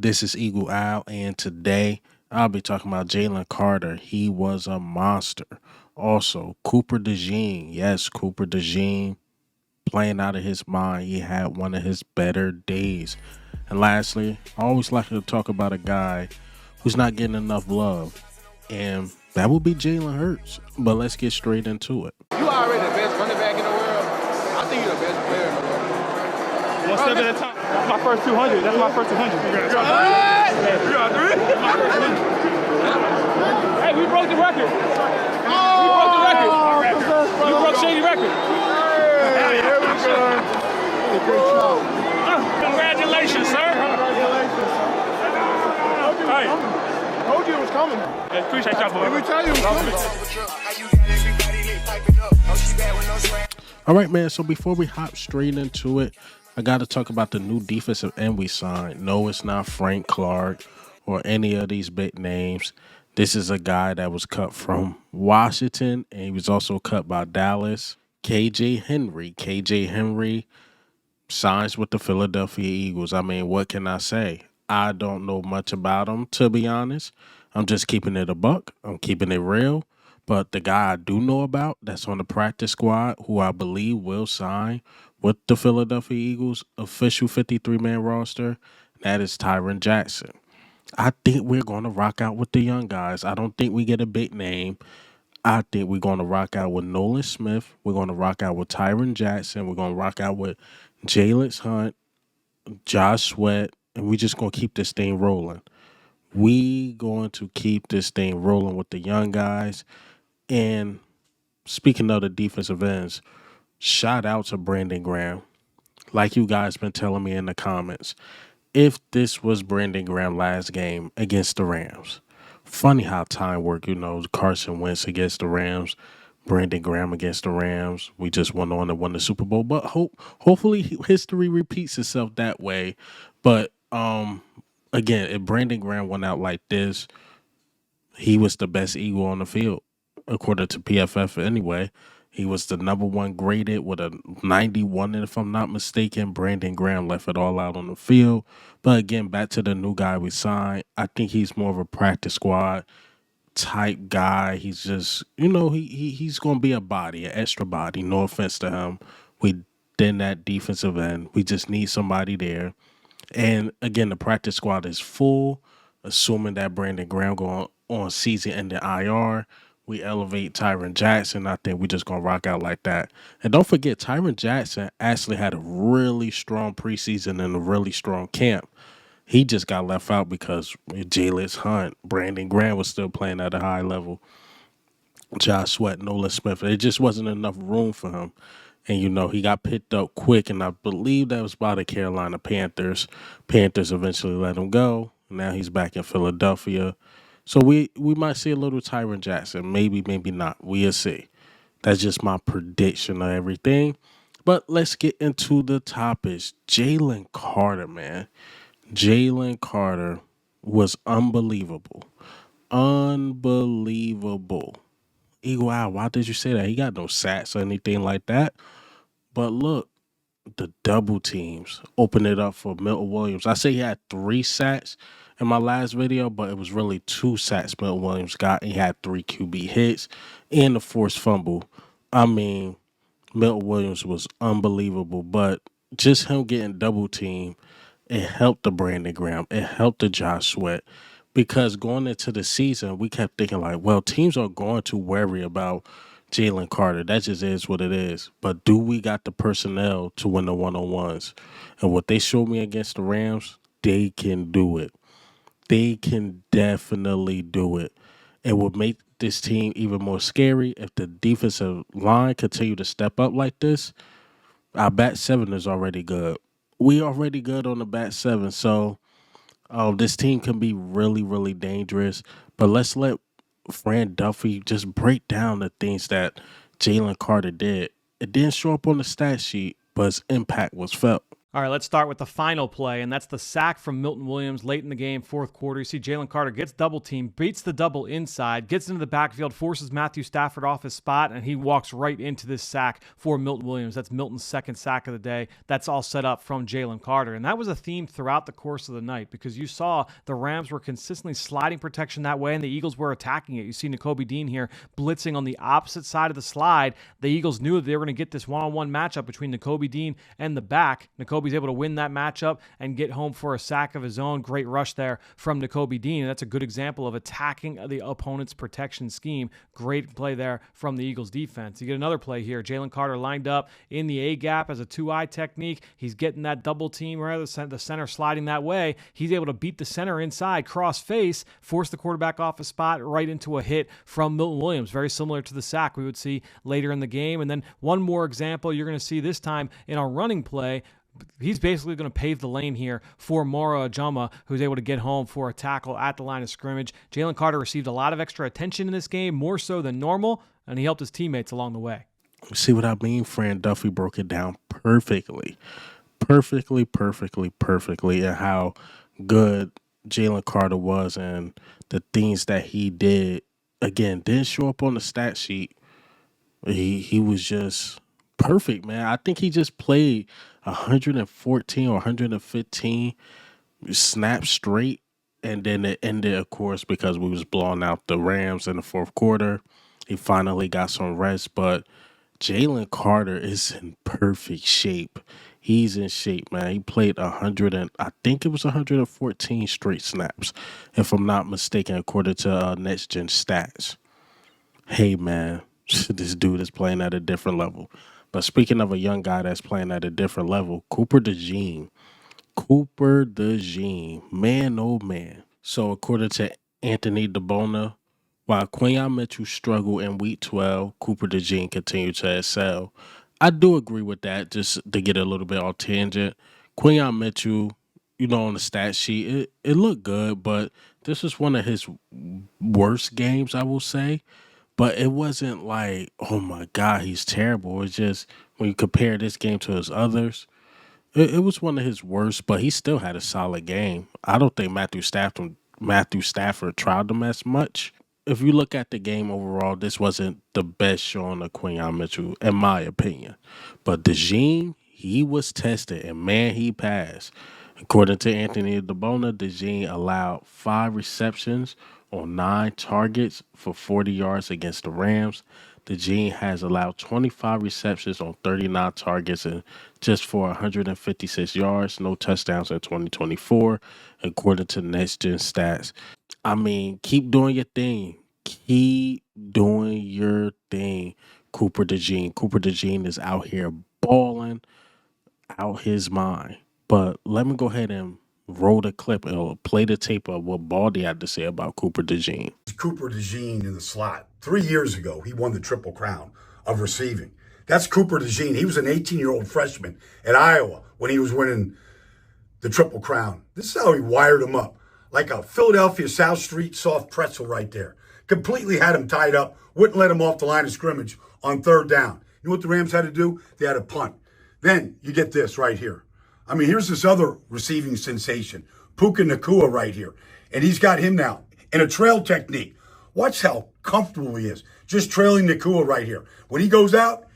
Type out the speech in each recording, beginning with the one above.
This is Eagle Owl, and today I'll be talking about Jalen Carter. He was a monster. Also, Cooper DeJean. Yes, Cooper DeJean playing out of his mind. He had one of his better days. And lastly, I always like to talk about a guy who's not getting enough love, and that would be Jalen Hurts. But let's get straight into it. You already the best running back in the world. I think you're the best player in the world. One step at a time. That's my first 200. That's my first 200. You got three? Hey, we broke the record. We broke the record. We broke Shady's record. Hey, here we go. Great job. Congratulations, sir. Congratulations. Hey. Told you it was coming. Yeah, appreciate y'all, boy. Every time you was coming. All right, man. So before we hop straight into it, I got to talk about the new defensive end we signed. No, it's not Frank Clark or any of these big names. This is a guy that was cut from Washington, and he was also cut by Dallas. KJ Henry. KJ Henry signs with the Philadelphia Eagles. I mean, what can I say? I don't know much about him, to be honest. I'm just keeping it a buck. I'm keeping it real. But the guy I do know about that's on the practice squad, who I believe will sign with the Philadelphia Eagles official 53-man roster, that is Tarron Jackson. I think we're going to rock out with the young guys. I don't think we get a big name. I think we're going to rock out with Nolan Smith. We're going to rock out with Tarron Jackson. We're going to rock out with Jalen Hunt, Josh Sweat, and we're just going to keep this thing rolling. We going to keep this thing rolling with the young guys. And speaking of the defensive ends, shout out to Brandon Graham. Like you guys been telling me in the comments, if this was Brandon Graham last game against the Rams, funny how time work, Carson Wentz against the Rams, Brandon Graham against the Rams. We just went on and won the Super Bowl, but hopefully history repeats itself that way. But again, if Brandon Graham went out like this, he was the best Eagle on the field, according to PFF anyway. He was the number one graded with a 91, and if I'm not mistaken, Brandon Graham left it all out on the field. But again, back to the new guy we signed, I think he's more of a practice squad type guy. He's just, he's going to be a body, an extra body. No offense to him. We did that defensive end. We just need somebody there. And again, the practice squad is full, assuming that Brandon Graham going on season-ending IR. We elevate Tarron Jackson. I think we're just going to rock out like that. And don't forget, Tarron Jackson actually had a really strong preseason and a really strong camp. He just got left out because Jalen Hunt, Brandon Graham was still playing at a high level. Josh Sweat, Nolan Smith. It just wasn't enough room for him. And, he got picked up quick, and I believe that was by the Carolina Panthers. Panthers eventually let him go. Now he's back in Philadelphia. So we might see a little Tarron Jackson. Maybe, maybe not. We'll see. That's just my prediction of everything. But let's get into the topics. Jalen Carter, man. Jalen Carter was unbelievable. Unbelievable. Eagle Eye, why did you say that? He got no sacks or anything like that. But look, the double teams opened it up for Milton Williams. I say he had 3 sacks in my last video, but it was really 2 sacks Milton Williams got. He had 3 QB hits and the forced fumble. I mean, Milton Williams was unbelievable, but just him getting double teamed, it helped the Brandon Graham. It helped the Josh Sweat. Because going into the season, we kept thinking like, well, teams are going to worry about Jalen Carter. That just is what it is. But do we got the personnel to win the one-on-ones? And what they showed me against the Rams, they can do it. They can definitely do it. It would make this team even more scary if the defensive line continue to step up like this. Our back 7 is already good. We already good on the back 7, so this team can be really, really dangerous. But let's let Fran Duffy just break down the things that Jalen Carter did. It didn't show up on the stat sheet, but his impact was felt. All right, let's start with the final play, and that's the sack from Milton Williams late in the game, fourth quarter. You see Jalen Carter gets double teamed, beats the double inside, gets into the backfield, forces Matthew Stafford off his spot, and he walks right into this sack for Milton Williams. That's Milton's second sack of the day. That's all set up from Jalen Carter. And that was a theme throughout the course of the night because you saw the Rams were consistently sliding protection that way, and the Eagles were attacking it. You see Nakobe Dean here blitzing on the opposite side of the slide. The Eagles knew that they were going to get this one-on-one matchup between Nakobe Dean and the back. Nakobe's able to win that matchup and get home for a sack of his own. Great rush there from Nakobe Dean. And that's a good example of attacking the opponent's protection scheme. Great play there from the Eagles defense. You get another play here. Jalen Carter lined up in the A-gap as a two-eye technique. He's getting that double team, rather the center sliding that way. He's able to beat the center inside, cross face, force the quarterback off a spot right into a hit from Milton Williams. Very similar to the sack we would see later in the game. And then one more example you're going to see this time in a running play. He's basically going to pave the lane here for Mora Ajama, who's able to get home for a tackle at the line of scrimmage. Jalen Carter received a lot of extra attention in this game, more so than normal, and he helped his teammates along the way. See what I mean? Fran Duffy broke it down perfectly, and how good Jalen Carter was and the things that he did. Again, didn't show up on the stat sheet. He was just perfect, man. I think he just played 114 or 115 snaps straight, and then it ended, of course, because we was blowing out the Rams in the fourth quarter. He finally got some rest, but Jalen Carter is in perfect shape. He's in shape, man. He played 114 straight snaps, if I'm not mistaken, according to Next Gen Stats. Hey, man, this dude is playing at a different level. But speaking of a young guy that's playing at a different level, Cooper DeJean, man, oh man. So according to Anthony DeBona, while Quinyon Mitchell struggled in Week 12, Cooper DeJean continued to excel. I do agree with that, just to get a little bit off tangent. Quinyon Mitchell, on the stat sheet, it looked good, but this was one of his worst games, I will say. But it wasn't like, oh my God, he's terrible. It's just when you compare this game to his others, it was one of his worst, but he still had a solid game. I don't think Matthew Stafford tried him as much. If you look at the game overall, this wasn't the best showing of Quinyon Mitchell, in my opinion. But DeJean, he was tested, and man, he passed. According to Anthony DeBona, DeJean allowed 5 receptions on 9 targets for 40 yards against the Rams. DeJean has allowed 25 receptions on 39 targets and just for 156 yards, no touchdowns in 2024, according to Next Gen Stats. I mean, keep doing your thing. Keep doing your thing, Cooper DeJean. Cooper DeJean is out here balling out his mind. But let me go ahead and roll the clip and play the tape of what Baldy had to say about Cooper DeJean. Cooper DeJean in the slot. 3 years ago, he won the Triple Crown of receiving. That's Cooper DeJean. He was an 18-year-old freshman at Iowa when he was winning the Triple Crown. This is how he wired him up. Like a Philadelphia South Street soft pretzel right there. Completely had him tied up. Wouldn't let him off the line of scrimmage on third down. You know what the Rams had to do? They had to punt. Then you get this right here. I mean, here's this other receiving sensation, Puka Nacua right here. And he's got him now in a trail technique. Watch how comfortable he is, just trailing Nacua right here. When he goes out,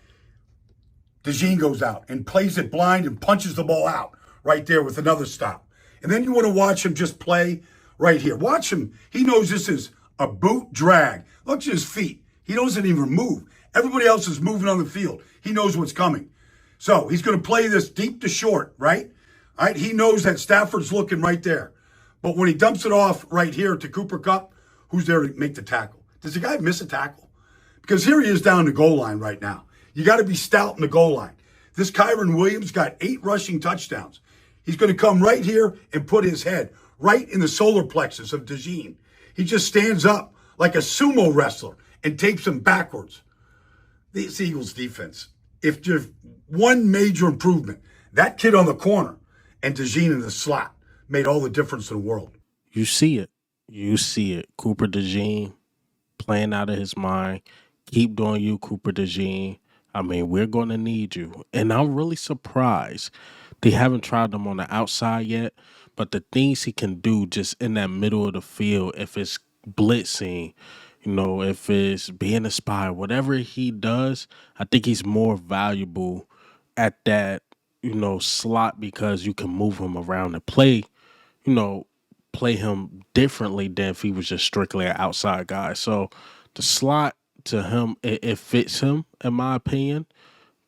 DeJean goes out and plays it blind and punches the ball out right there with another stop. And then you want to watch him just play right here. Watch him. He knows this is a boot drag. Look at his feet. He doesn't even move. Everybody else is moving on the field. He knows what's coming. So he's going to play this deep to short, right? All right. He knows that Stafford's looking right there. But when he dumps it off right here to Cooper Kupp, who's there to make the tackle? Does the guy miss a tackle? Because here he is down the goal line right now. You got to be stout in the goal line. This Kyron Williams got 8 rushing touchdowns. He's going to come right here and put his head right in the solar plexus of DeJean. He just stands up like a sumo wrestler and takes him backwards. This Eagles defense, if there's one major improvement, that kid on the corner and DeJean in the slot made all the difference in the world. You see it. You see it. Cooper DeJean playing out of his mind. Keep doing you, Cooper DeJean. I mean, we're going to need you. And I'm really surprised They haven't tried him on the outside yet, but the things he can do just in that middle of the field, if it's blitzing, if it's being a spy, whatever he does, I think he's more valuable at that, slot because you can move him around and you know, play him differently than if he was just strictly an outside guy. So the slot to him, it fits him, in my opinion.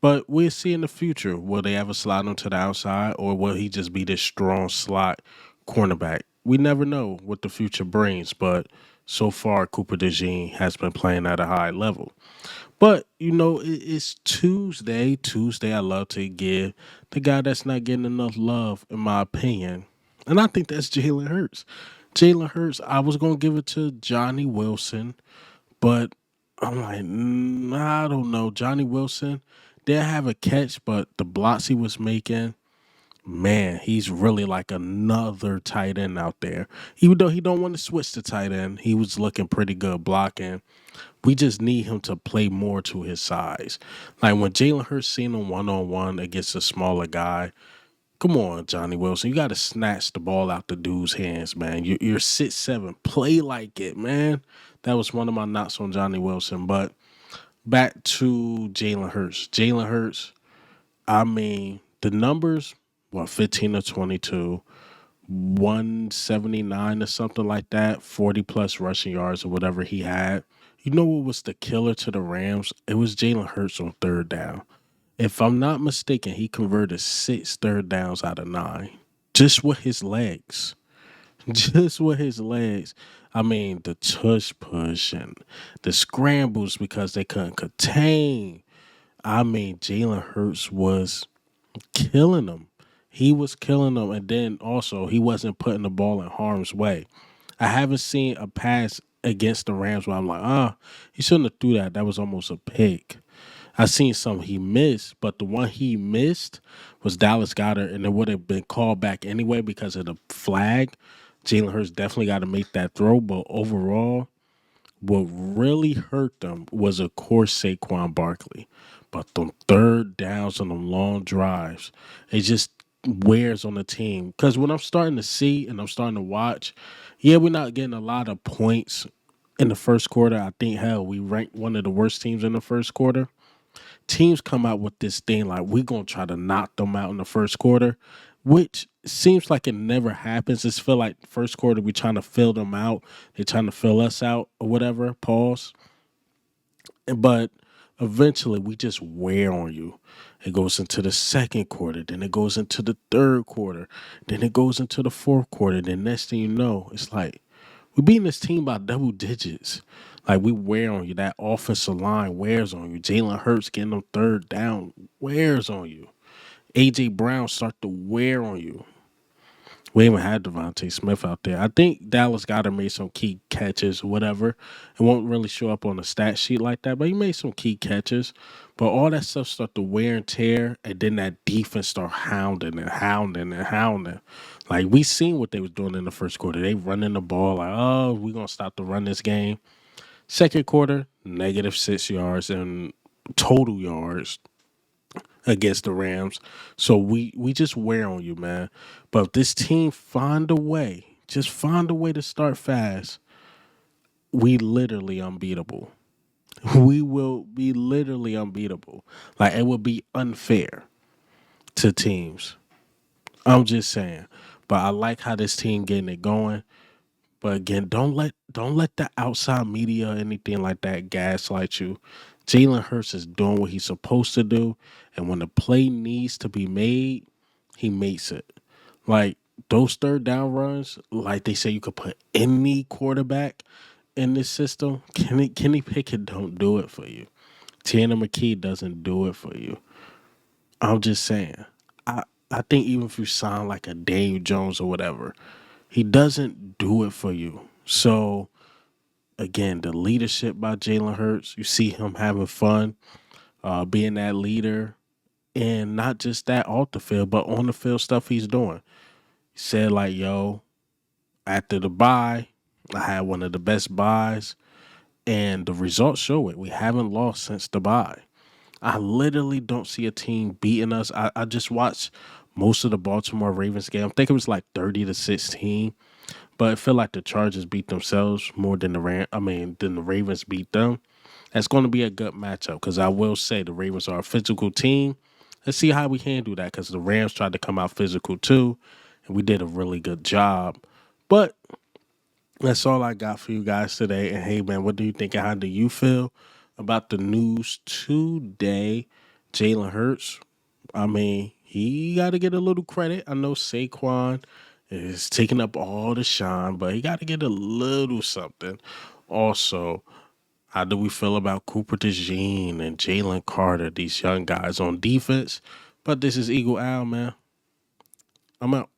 But we'll see in the future. Will they ever slide him to the outside or will he just be this strong slot cornerback? We never know what the future brings, but so far Cooper DeJean has been playing at a high level. But, it's Tuesday. Tuesday, I love to give the guy that's not getting enough love, in my opinion. And I think that's Jalen Hurts. Jalen Hurts, I was going to give it to Johnny Wilson, but I'm like, I don't know. Johnny Wilson did have a catch, but the blocks he was making, man, he's really like another tight end out there. Even though he don't want to switch to tight end, he was looking pretty good blocking. We just need him to play more to his size. Like when Jalen Hurts seen him one-on-one against a smaller guy, come on, Johnny Wilson. You got to snatch the ball out the dude's hands, man. You're 6'7". Play like it, man. That was one of my knocks on Johnny Wilson. But back to Jalen Hurts. Jalen Hurts, I mean, the numbers, 15 to 22, 179 or something like that, 40-plus rushing yards or whatever he had. You know what was the killer to the Rams? It was Jalen Hurts on third down. If I'm not mistaken, he converted 6 third downs out of 9 just with his legs. Just with his legs. I mean, the tush push and the scrambles because they couldn't contain. I mean, Jalen Hurts was killing them. He was killing them. And then also, he wasn't putting the ball in harm's way. I haven't seen a pass against the Rams where I'm like, he shouldn't have threw that. That was almost a pick. I seen some he missed, but the one he missed was Dallas Goedert, and it would have been called back anyway because of the flag. Jalen Hurts definitely got to make that throw, but overall, what really hurt them was, of course, Saquon Barkley. But them third downs on them long drives, it just wears on the team. Because what I'm starting to see and I'm starting to watch, we're not getting a lot of points in the first quarter. I think, hell, we ranked one of the worst teams in the first quarter. Teams come out with this thing like we're going to try to knock them out in the first quarter, which seems like it never happens. It's feel like first quarter we trying to fill them out. They're trying to fill us out or whatever, pause. But eventually we just wear on you. It goes into the second quarter, then it goes into the third quarter, then it goes into the fourth quarter. Then next thing you know, it's like we're beating this team by double digits. Like we wear on you. That offensive line wears on you. Jalen Hurts getting them third down wears on you. A.J. Brown start to wear on you. We even had Devontae Smith out there. I think Dallas Goedert made some key catches or whatever. It won't really show up on the stat sheet like that, but he made some key catches. But all that stuff start to wear and tear, and then that defense start hounding and hounding and hounding. Like, we seen what they was doing in the first quarter. They running the ball like, we're going to stop to run this game. Second quarter, -6 yards and total yards against the Rams. So we just wear on you, man. But if this team find a way to start fast, we literally unbeatable. We will be literally unbeatable. Like, it would be unfair to teams. I'm just saying. But I like how this team getting it going. But again, don't let the outside media or anything like that gaslight you. Jalen Hurts is doing what he's supposed to do, and when the play needs to be made, he makes it. Like those third down runs, like they say, you could put any quarterback in this system. Kenny Pickett don't do it for you. Tanner McKee doesn't do it for you. I'm just saying. I think even if you sign like a Dave Jones or whatever, he doesn't do it for you. So, again, the leadership by Jalen Hurts, you see him having fun, being that leader, and not just that off the field, but on the field stuff he's doing. He said, like, yo, after the bye, I had one of the best buys, and the results show it. We haven't lost since the bye. I literally don't see a team beating us. I just watched most of the Baltimore Ravens game. I think it was like 30-16. But I feel like the Chargers beat themselves more than than the Ravens beat them. That's going to be a good matchup because I will say the Ravens are a physical team. Let's see how we handle that because the Rams tried to come out physical too, and we did a really good job. But that's all I got for you guys today. And hey, man, what do you think and how do you feel about the news today? Jalen Hurts, he got to get a little credit. I know Saquon is taking up all the shine, but he got to get a little something. Also, how do we feel about Cooper DeJean and Jalen Carter, these young guys on defense? But this is Eagle Al, man. I'm out.